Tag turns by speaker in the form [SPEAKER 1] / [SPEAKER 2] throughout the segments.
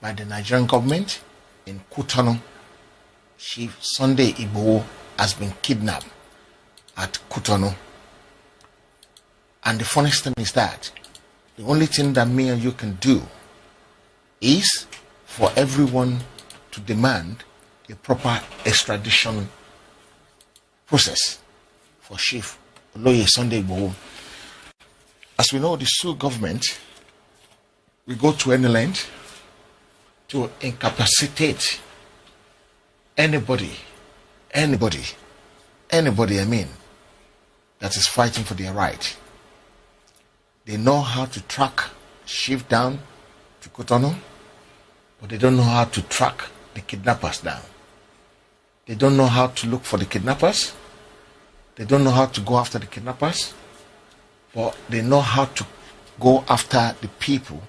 [SPEAKER 1] by the Nigerian government in Cotonou. Chief Sunday Igboho has been kidnapped at Cotonou. And the funniest thing is that the only thing that me and you can do is for everyone to demand a proper extradition process for Chief Sunday Igboho. As we know, the Sioux government will go to any length to incapacitate anybody, I mean, that is fighting for their right. They know how to track Chief down to Cotonou, but they don't know how to track the kidnappers down. They don't know how to look for the kidnappers. They don't know how to go after the kidnappers, but they know how to go after the people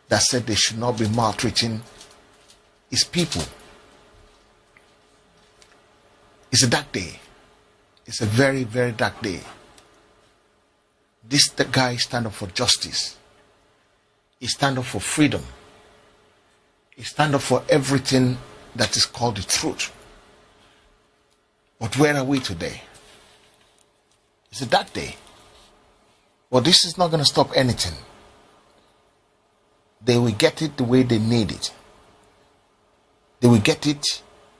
[SPEAKER 1] that said they should not be maltreating his people. It's a dark day. It's a very, very dark day. The guy stand up for justice. He stand up for freedom. He stand up for everything that is called the truth. But where are we today? It's a dark day. But this is not going to stop anything. They will get it the way they need it. They will get it,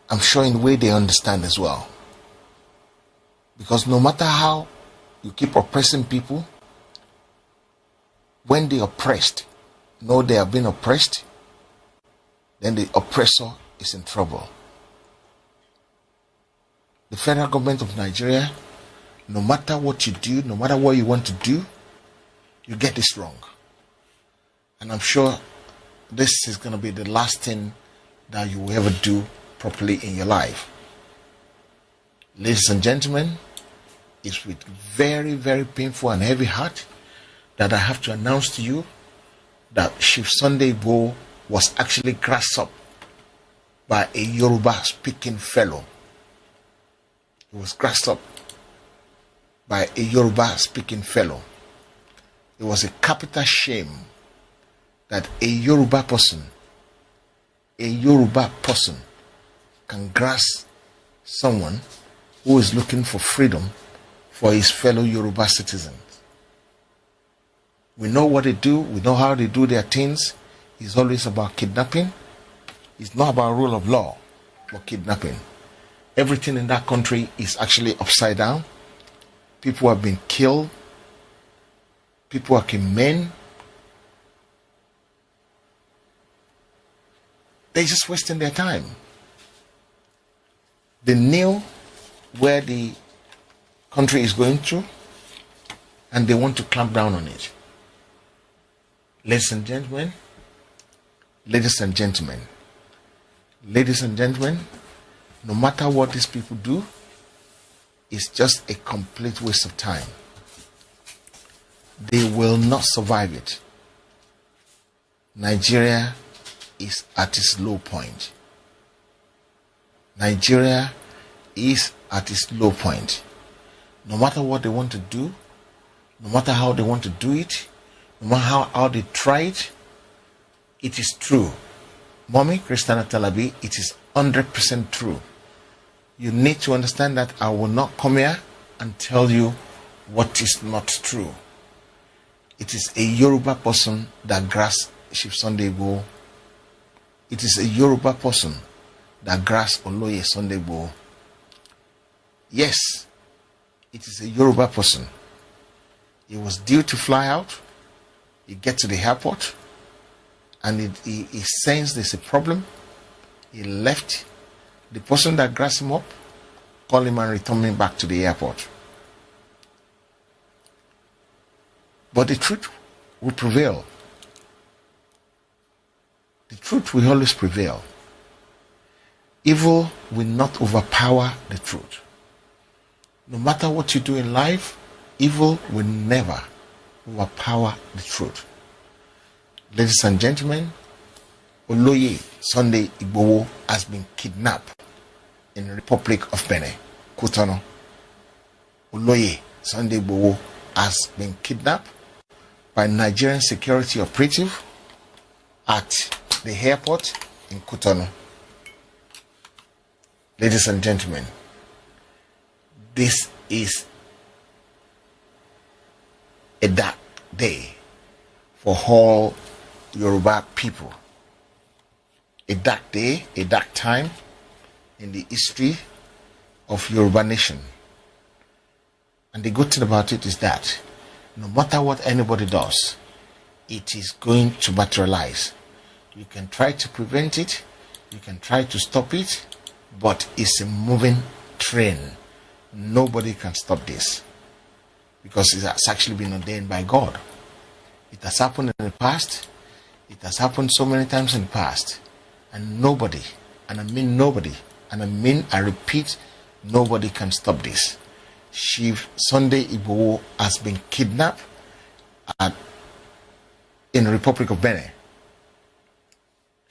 [SPEAKER 1] I'm sure, in the way they understand as well. Because no matter how you keep oppressing people, when the oppressed know they have been oppressed, then the oppressor is in trouble. The federal government of Nigeria, no matter what you do, no matter what you want to do, you get this wrong. And I'm sure this is going to be the last thing that you will ever do properly in your life. Ladies and gentlemen, it's with very, very painful and heavy heart that I have to announce to you that Chief Sunday Igboho was actually grasped up by a Yoruba speaking fellow. He was grasped up by a Yoruba speaking fellow. It was a capital shame that a Yoruba person can grasp someone who is looking for freedom for his fellow Yoruba citizens. We know what they do. We know how they do their things. It's always about kidnapping. It's not about rule of law, but kidnapping. Everything in that country is actually upside down. People have been killed. People are killing men. They're just wasting their time. They knew where the country is going to, and they want to clamp down on it. Ladies and gentlemen, no matter what these people do, it's just a complete waste of time. They will not survive it. Nigeria is at its low point. Nigeria is at its low point. No matter what they want to do, no matter how they want to do it, no matter how they try it, it is true. Mommy, Christiana Talabi, it is 100% true. You need to understand that I will not come here and tell you what is not true. It is a Yoruba person that grasps Chief Sunday Igboho. It is a Yoruba person that grasps Oloye Sunday Igboho. Yes, it is a Yoruba person. He was due to fly out. He gets to the airport and he sensed there's a problem. He left. The person that grasped him up called him and returned him back to the airport. But the truth will prevail. The truth will always prevail. Evil will not overpower the truth. No matter what you do in life, evil will never overpower the truth. Ladies and gentlemen, Oloye Sunday Igboho has been kidnapped in the Republic of Benin, Cotonou. Oloye Sunday Igboho has been kidnapped by Nigerian security operative at the airport in Cotonou. Ladies and gentlemen, this is a dark day for all Yoruba people. A dark day, a dark time in the history of Yoruba nation. And the good thing about it is that no matter what anybody does, it is going to materialize. You can try to prevent it, you can try to stop it, but it's a moving train. Nobody can stop this because it has actually been ordained by God. It has happened in the past. It has happened so many times in the past. And nobody, and I mean nobody, and I repeat, nobody can stop this. Chief Sunday Igboho has been kidnapped in the Republic of Benin.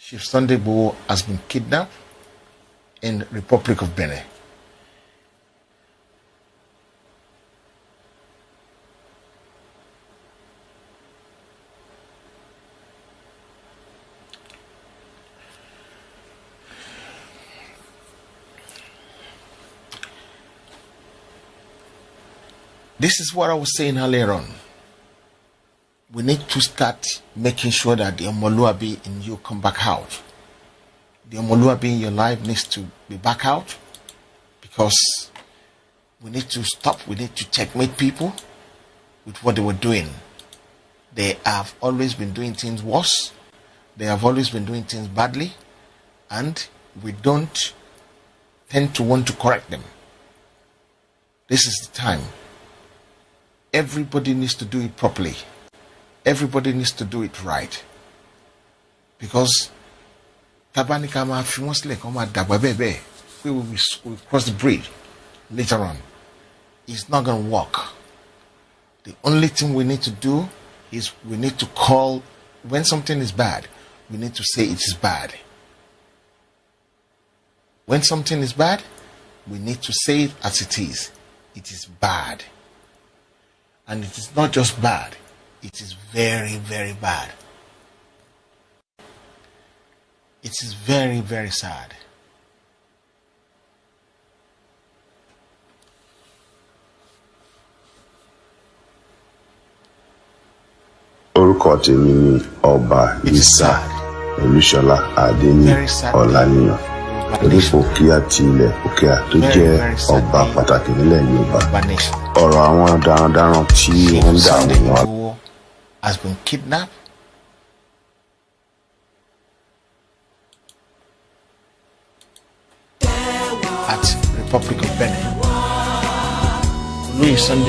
[SPEAKER 1] Chief Sunday Igboho has been kidnapped in the Republic of Benin. This is what I was saying earlier on. We need to start making sure that the Omoluabi in you come back out. The Omoluabi in your life needs to be back out because we need to stop. We need to checkmate people with what they were doing. They have always been doing things worse. They have always been doing things badly, and we don't tend to want to correct them. This is the time. Everybody needs to do it properly. Everybody needs to do it right. Because we will cross the bridge later on. It's not going to work. The only thing we need to do is we need to call, when something is bad, we need to say it is bad. When something is bad, we need to say it as it is. It is bad. And it is not just bad, it is very, very bad. It is very, very sad.
[SPEAKER 2] Orúkọ tèmi ni Ọba Isa Olúṣọlá Adéní Ọláníyàn onífò kíá ti ilẹ̀ òkèà tó jẹ́ ọba pàtàkì nílẹ̀ Yorùbá. Ọ̀rọ̀ àwọn darandaran tí wọ́n ń dààmú wọn.
[SPEAKER 1] Has been kidnapped. At Republic of Benin. Louis Sunday